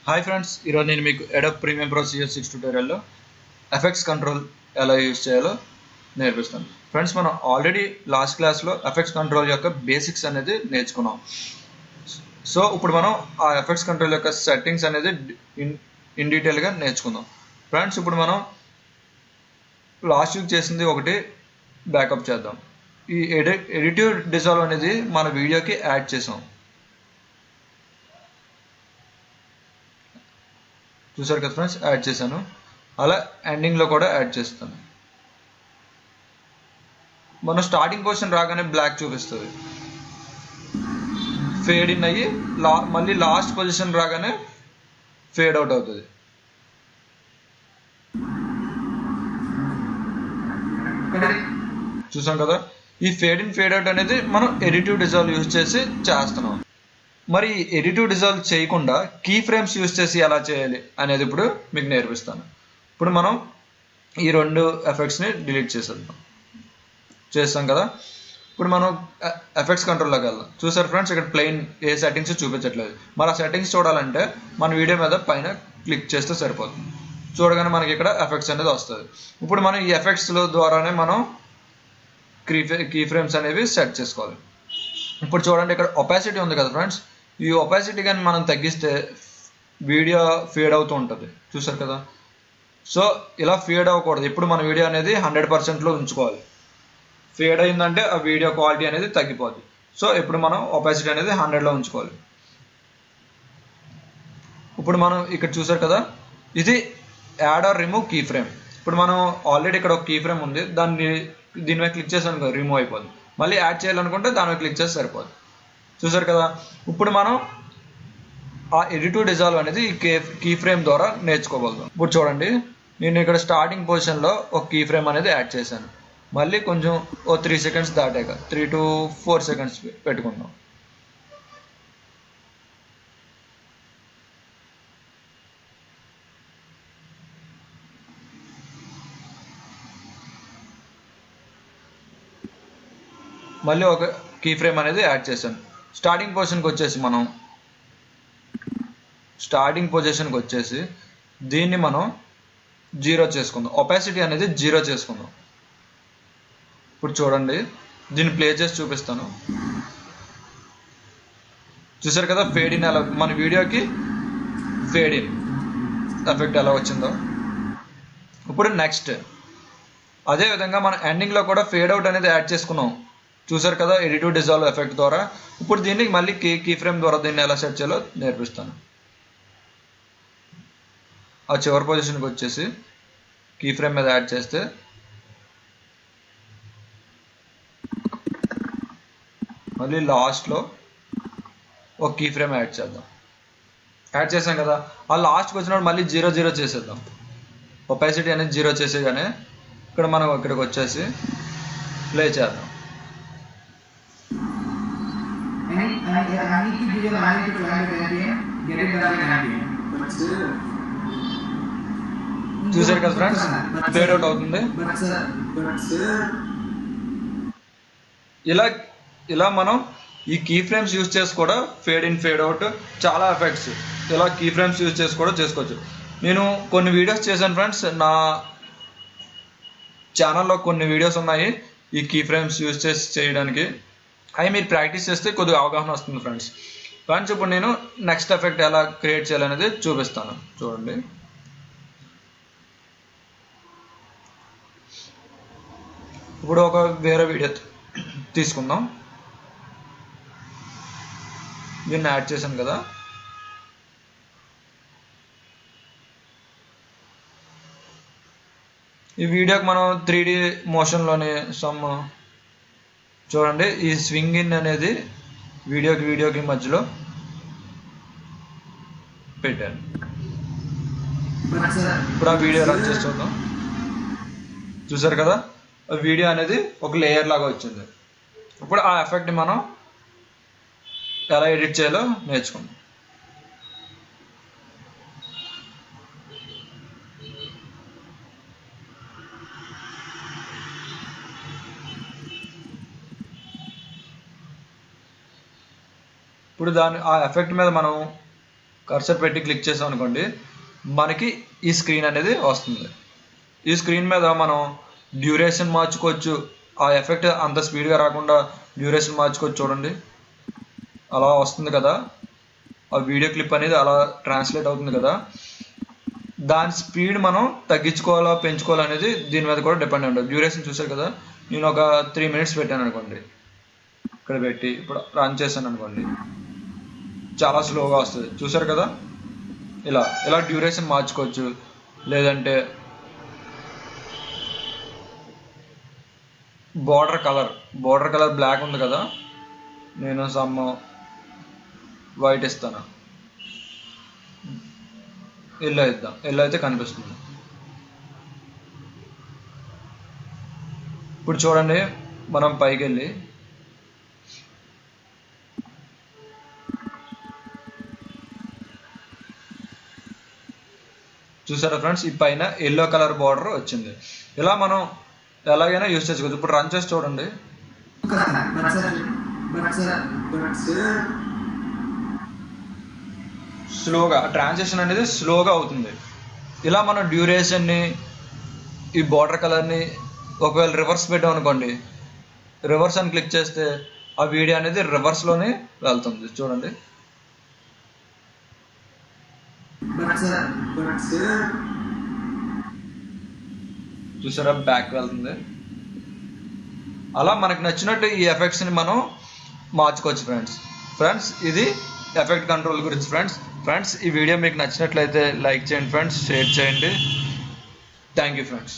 Hi friends, ఈరోజు నేను మీకు అడోబ్ ప్రీమియర్ ప్రో CS6 ట్యూటోరియల్లో ఎఫెక్ట్స్ కంట్రోల్ ఎలా యూజ్ చేయాలో నేర్పిస్తాను. ఫ్రెండ్స్, మనం ఆల్రెడీ లాస్ట్ క్లాస్లో ఎఫెక్ట్స్ కంట్రోల్ యొక్క బేసిక్స్ అనేది నేర్చుకున్నాం. సో ఇప్పుడు మనం ఆ ఎఫెక్ట్స్ కంట్రోల్ యొక్క సెట్టింగ్స్ అనేది ఇన్ డీటెయిల్గా నేర్చుకుందాం. ఫ్రెండ్స్, ఇప్పుడు మనం లాస్ట్ వీక్ చేసింది ఒకటి బ్యాకప్ చేద్దాం. ఈ ఎడిటివ్ డిజాల్వ్ అనేది మన వీడియోకి యాడ్ చేసాం. చూసారు కదా ఫ్రెండ్స్, యాడ్ చేశాను. అలా ఎండింగ్లో కూడా యాడ్ చేస్తాను. మనం స్టార్టింగ్ పొజిషన్ రాగానే బ్లాక్ చూపిస్తుంది, ఫేడ్ ఇన్ అయ్యి మళ్ళీ లాస్ట్ పొజిషన్ రాగానే ఫేడ్ అవుట్ అవుతుంది. చూసాం కదా, ఈ ఫేడ్ ఇన్ ఫేడ్ అవుట్ అనేది మనం ఎడిటివ్ డిజాల్వ్ యూజ్ చేసి చేస్తున్నాం. మరి ఎడిటివ్ డిజాల్వ్ చేయకుండా కీ ఫ్రేమ్స్ యూజ్ చేసి ఎలా చేయాలి అనేది ఇప్పుడు మీకు నేర్పిస్తాను. ఇప్పుడు మనం ఈ రెండు ఎఫెక్ట్స్ని డిలీట్ చేస్తాం కదా. ఇప్పుడు మనం ఎఫెక్ట్స్ కంట్రోల్లోకి వెళ్దాం. చూసారు ఫ్రెండ్స్, ఇక్కడ ప్లెయిన్ ఏ సెట్టింగ్స్ చూపించట్లేదు. మరి ఆ సెట్టింగ్స్ చూడాలంటే మన వీడియో మీద పైన క్లిక్ చేస్తే సరిపోతుంది. చూడగానే మనకి ఇక్కడ ఎఫెక్ట్స్ అనేది వస్తుంది. ఇప్పుడు మనం ఈ ఎఫెక్ట్స్ల ద్వారానే మనం కీ ఫ్రేమ్స్ అనేవి సెట్ చేసుకోవాలి. ఇప్పుడు చూడండి, ఇక్కడ ఒపాసిటీ ఉంది కదా ఫ్రెండ్స్, ఈ ఒపాసిటీ కానీ మనం తగ్గిస్తే వీడియో ఫేడ్ అవుతూ ఉంటుంది. చూసారు కదా. సో ఇలా ఫేడ్ అవ్వకూడదు. ఇప్పుడు మన వీడియో అనేది 100%లో ఉంచుకోవాలి. ఫేడ్ అయిందంటే ఆ వీడియో క్వాలిటీ అనేది తగ్గిపోద్ది. సో ఇప్పుడు మనం ఒపాసిటీ అనేది 100లో ఉంచుకోవాలి. ఇప్పుడు మనం ఇక్కడ చూసారు కదా, ఇది add or remove key frame. ఇప్పుడు మనం ఆల్రెడీ ఇక్కడ ఒక కీ ఫ్రేమ్ ఉంది, దీని మీద క్లిక్ చేసాను కదా, రిమూవ్ అయిపోద్ది. మళ్ళీ యాడ్ చేయాలనుకుంటే దాని మీద క్లిక్ చేస్తే సరిపోద్ది. చూసారు కదా. ఇప్పుడు మనం ఆ ఎడిటివ్ డిజాల్వ్ అనేది ఈ కీ ఫ్రేమ్ ద్వారా నేర్చుకోగలుగుతాం. ఇప్పుడు చూడండి, నేను ఇక్కడ స్టార్టింగ్ పొజిషన్లో ఒక కీ ఫ్రేమ్ అనేది యాడ్ చేశాను. మళ్ళీ కొంచెం 3 సెకండ్స్ దాటాక 3 to 4 సెకండ్స్ పెట్టుకుందాం. మళ్ళీ ఒక కీ ఫ్రేమ్ అనేది యాడ్ చేశాను. స్టార్టింగ్ పొజిషన్కి వచ్చేసి దీన్ని మనం 0 చేసుకుందాం. ఒపాసిటీ అనేది 0 చేసుకుందాం. ఇప్పుడు చూడండి, దీన్ని ప్లే చేసి చూపిస్తాను. చూసారు కదా, ఫేడ్ ఇన్ ఎలా, మన వీడియోకి ఫేడ్ ఇన్ ఎఫెక్ట్ ఎలా వచ్చిందో. ఇప్పుడు నెక్స్ట్ అదేవిధంగా మనం ఎండింగ్లో కూడా ఫేడ్ అవుట్ అనేది యాడ్ చేసుకున్నాం. చూసారు కదా, ఎడిటివ్ డిజాల్వ్ ఎఫెక్ట్ ద్వారా. ఇప్పుడు దీన్ని మళ్ళీ కీ ఫ్రేమ్ ద్వారా దీన్ని ఎలా సెట్ చేయాలో నేర్పిస్తాను. ఆ చివరి పొజిషన్కి వచ్చేసి కీ ఫ్రేమ్ మీద యాడ్ చేస్తే మళ్ళీ లాస్ట్లో ఒక కీ ఫ్రేమ్ యాడ్ చేద్దాం. యాడ్ చేసాం కదా, ఆ లాస్ట్కి వచ్చినప్పుడు మళ్ళీ 0 చేసేద్దాం. ఒపాసిటీ అనేది 0 చేసేగానే ఇక్కడ మనం ఇక్కడికి వచ్చేసి ప్లే చేద్దాం. చూసారు కదా ఫ్రెండ్స్, ఫేడ్ అవుట్ అవుతుంది. ఇలా మనం ఈ కీ ఫ్రేమ్స్ యూజ్ చేసి కూడా ఫేడ్ ఇన్ ఫేడ్ అవుట్ చాలా ఎఫెక్ట్స్ ఇలా కీ ఫ్రేమ్స్ యూజ్ చేసి కూడా చేసుకోవచ్చు. నేను కొన్ని వీడియోస్ చేశాను ఫ్రెండ్స్, నా ఛానల్లో కొన్ని వీడియోస్ ఉన్నాయి ఈ కీ ఫ్రేమ్స్ యూజ్ చేసి చేయడానికి. అవి మీరు ప్రాక్టీస్ చేస్తే కొద్దిగా అవగాహన వస్తుంది ఫ్రెండ్స్. ఇప్పుడు నేను నెక్స్ట్ ఎఫెక్ట్ ఎలా క్రియేట్ చేయాలనేది చూపిస్తాను. చూడండి, ఇప్పుడు ఒక వేరే వీడియో తీసుకుందాం. దీన్ని యాడ్ చేశాను కదా. ఈ వీడియోకి మనం 3D మోషన్లోని చూడండి, ఈ స్వింగ్ ఇన్ అనేది వీడియోకి మధ్యలో పెట్టాను. ఇప్పుడు ఆ వీడియో రన్ చేసి చూద్దాం. చూసారు కదా, వీడియో అనేది ఒక లేయర్ లాగా వచ్చింది. ఇప్పుడు ఆ ఎఫెక్ట్ని మనం ఎలా ఎడిట్ చేయాలో నేర్చుకుందాం. ఇప్పుడు ఆ ఎఫెక్ట్ మీద మనం కర్సర్ పెట్టి క్లిక్ చేసాం అనుకోండి, మనకి ఈ స్క్రీన్ అనేది వస్తుంది. ఈ స్క్రీన్ మీద మనం డ్యూరేషన్ మార్చుకోవచ్చు. ఆ ఎఫెక్ట్ అంత స్పీడ్గా రాకుండా డ్యూరేషన్ మార్చుకోవచ్చు. చూడండి అలా వస్తుంది కదా, ఆ వీడియో క్లిప్ అనేది అలా ట్రాన్స్లేట్ అవుతుంది కదా. దాని స్పీడ్ మనం తగ్గించుకోవాలా పెంచుకోవాలా అనేది దీని మీద కూడా డిపెండ్ ఉంటుంది. డ్యూరేషన్ చూసారు కదా, నేను ఒక 3 minutes పెట్టాను అనుకోండి, ఇక్కడ పెట్టి ఇప్పుడు రన్ చేశాను అనుకోండి, చాలా స్లోగా వస్తుంది. చూసారు కదా, ఇలా డ్యూరేషన్ మార్చుకోవచ్చు. లేదంటే బార్డర్ కలర్ బ్లాక్ ఉంది కదా, నేను సమ్ వైట్ ఇస్తాను, ఎల్లో ఇద్దాం, ఎల్లో అయితే కనిపిస్తుంది. ఇప్పుడు చూడండి, మనం పైకి వెళ్ళి చూసారా ఫ్రెండ్స్, ఈ పైన ఎల్లో కలర్ బార్డర్ వచ్చింది. ఇలా మనం ఎలాగైనా యూజ్ చేసుకోవచ్చు. ఇప్పుడు రన్ చేసి చూడండి, స్లోగా ట్రాన్సాక్షన్ అనేది స్లోగా అవుతుంది. ఇలా మనం డ్యూరేషన్ని, ఈ బార్డర్ కలర్ని ఒకవేళ రివర్స్ పెట్టాం అనుకోండి, రివర్స్ అని క్లిక్ చేస్తే ఆ వీడియో అనేది రివర్స్లోనే వెళ్తుంది. చూడండి, చూసారా బ్యాక్ వెళ్తుంది. అలా మనకు నచ్చినట్టు ఈ ఎఫెక్ట్స్ని మనం మార్చుకోవచ్చు ఫ్రెండ్స్. ఇది ఎఫెక్ట్ కంట్రోల్ గురించి ఫ్రెండ్స్. ఈ వీడియో మీకు నచ్చినట్లయితే లైక్ చేయండి ఫ్రెండ్స్, షేర్ చేయండి. Thank you friends.